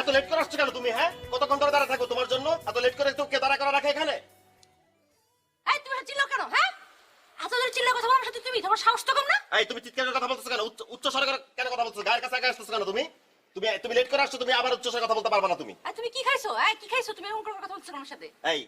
এত লেট করে আসছো কেন তুমি? হ্যাঁ, কতক্ষণ ধরে দাঁড়া থাকো তোমার জন্য? এত লেট করে তো কে দাঁড়া করে রাখে এখানে? এই তুমি চিল্লাও কেন? হ্যাঁ, এত জোরে চিল্লা কথা বলার আমার সাথে তুমি, তোমার সাহস তো কম না? এই তুমি চিৎকার করে কথা বলতেছো কেন? উচ্চ স্বরে কেন কথা বলতেছো? গায়ের কাছে আসতেছো কেন তুমি? তুমি লেট করে আসছো, তুমি আবার উচ্চ স্বরে কথা বলতে পারবে না তুমি। এই তুমি কি খাইছো? এই কি খাইছো? তুমি এরকম করে কথা বলছো আমার সাথে? এই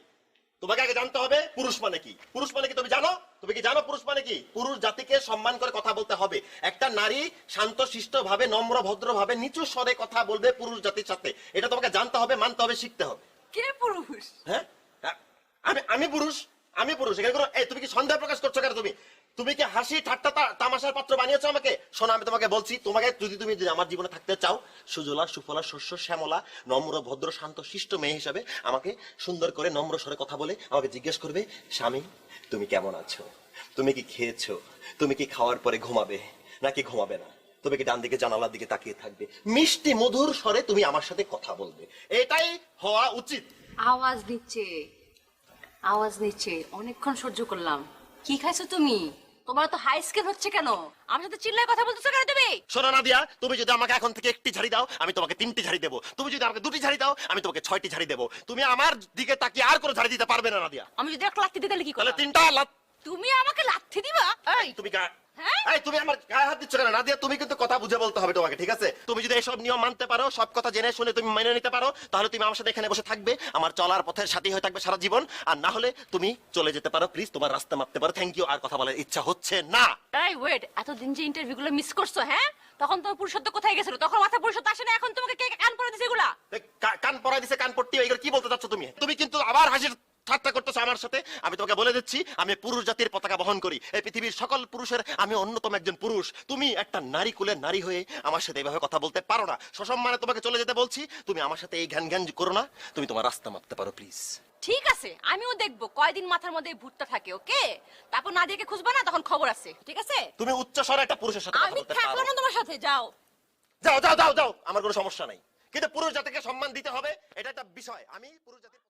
তোমাকে আগে জানতে হবে পুরুষ মানে কি। পুরুষ মানে কি তুমি জানো? তুমি কি জানো পুরুষ মানে কি? পুরুষ জাতিকে সম্মান করে কথা বলতে হবে। একটা নারী শান্তশিষ্ট ভাবে, নম্র ভদ্র ভাবে, নিচু স্বরে কথা বলবে পুরুষ জাতির সাথে। এটা তোমাকে জানতে হবে, মানতে হবে, শিখতে হবে। কে পুরুষ? হ্যাঁ, আমি পুরুষ। আমি পুরুষ। এখানে কোনো তুমি কি সন্দেহ প্রকাশ করছো কেন? তুমি কি হাসি ঠাট্টা তামাশার পাত্র বানিয়েছো আমাকে? শোনো, আমি তোমাকে বলছি, তোমাকে তুমি যদি আমার জীবনে থাকতে চাও, সুজলা সুফলা শস্য শ্যামলা নম্র ভদ্র শান্ত শিষ্ট মেয়ে হিসাবে আমাকে সুন্দর করে নম্র স্বরে কথা বলে আমাকে জিজ্ঞেস করবে, স্বামী তুমি কেমন আছো, তুমি কি খেয়েছো, তুমি কি খাওয়ার পরে ঘুমাবে নাকি ঘুমাবে না, তুমি কি ডান দিকে জানালার দিকে তাকিয়ে থাকবে, মিষ্টি মধুর স্বরে তুমি আমার সাথে কথা বলবে। এটাই হওয়া উচিত। আওয়াজ দিচ্ছে, আওয়াজ দিচ্ছে, অনেকক্ষণ সহ্য করলাম। কি খাইছো তুমি? তোমার তো হাই স্কেল হচ্ছে কেন? আমার সাথে চিল্লায় কথা বলতেছো কেন তুমি? শোনো নাদিয়া, তুমি যদি আমাকে এখন থেকে একটি ঝাড়ি দাও, আমি তোমাকে 3টি ঝাড়ি দেবো। তুমি যদি আমাকে 2টি ঝাড়ি দাও, আমি তোমাকে 6টি ঝাড়ি দেবো। তুমি আমার দিকে তাকিয়ে আর কোনো ঝাড়ি দিতে পারবে না নাদিয়া। আমি যদি একটা লাথি দিই তাহলে কি তাহলে করবে? 3টা লাত। তুমি আমাকে লাথি দিবা? এই তুমি হ্যাঁ? এই তুমি আমার গায়ে হাত দিচ্ছ কেন নাদিয়া? তুমি কিন্তু কথা বুঝে বলতে হবে তোমাকে, ঠিক আছে? তুমি যদি এসব নিয়ম মানতে পারো, সব কথা জেনে শুনে তুমি মেনে নিতে পারো, তাহলে তুমি আমার সাথে এখানে বসে থাকবে, আমার চলার পথের সাথী হয়ে থাকবে সারা জীবন। আর না হলে তুমি চলে যেতে পারো, প্লিজ, তোমার রাস্তা মাপতে পারো। Thank you. আর কথা বলার ইচ্ছা হচ্ছে না। এই ওয়েট, এতদিন যে ইন্টারভিউ গুলো মিস করছো, হ্যাঁ, তখন তোমার পুরুষত্ব কোথায় গেছিল? তখন মাথা পুরুষত্ব আসে না, এখন তোমাকে কে কান পড়ে দিছে এগুলা? কান পরাই দিছে, কান পট্টি, এগুলো কি বলতে চাচ্ছ তুমি? তুমি কিন্তু আবার হাসির ঠাট্টা করতেছো আমার সাথে। আমি তোমাকে বলে দিচ্ছি, আমি পুরুষ জাতির পতাকা বহন করি। এই পৃথিবীর সকল পুরুষের আমি অন্যতম একজন পুরুষ। তুমি একটা নারী কুলের নারী হয়ে আমার সাথে এইভাবে কথা বলতে পারো না। সসম্মানে তোমাকে চলে যেতে বলছি। তুমি আমার সাথে এই ঘ্যান ঘ্যান করো না। তুমি তোমার রাস্তা মাপতে পারো, প্লিজ। ঠিক আছে, আমিও দেখবো কয়দিন মাথার মধ্যে এই ভূতটা থাকে, ওকে? তারপর নাদিয়াকে খুঁজবা না, তখন খবর আছে, ঠিক আছে? তুমি উচ্চ স্বরে একটা পুরুষের সাথে কথা আমি বলতে থাকলাম পারো। না তোমার সাথে, যাও। যাও যাও যাও যাও, আমার কোনো সমস্যা নাই, কিন্তু পুরুষ জাতিকে সম্মান দিতে হবে, এটা একটা বিষয়। আমি পুরুষ জাতির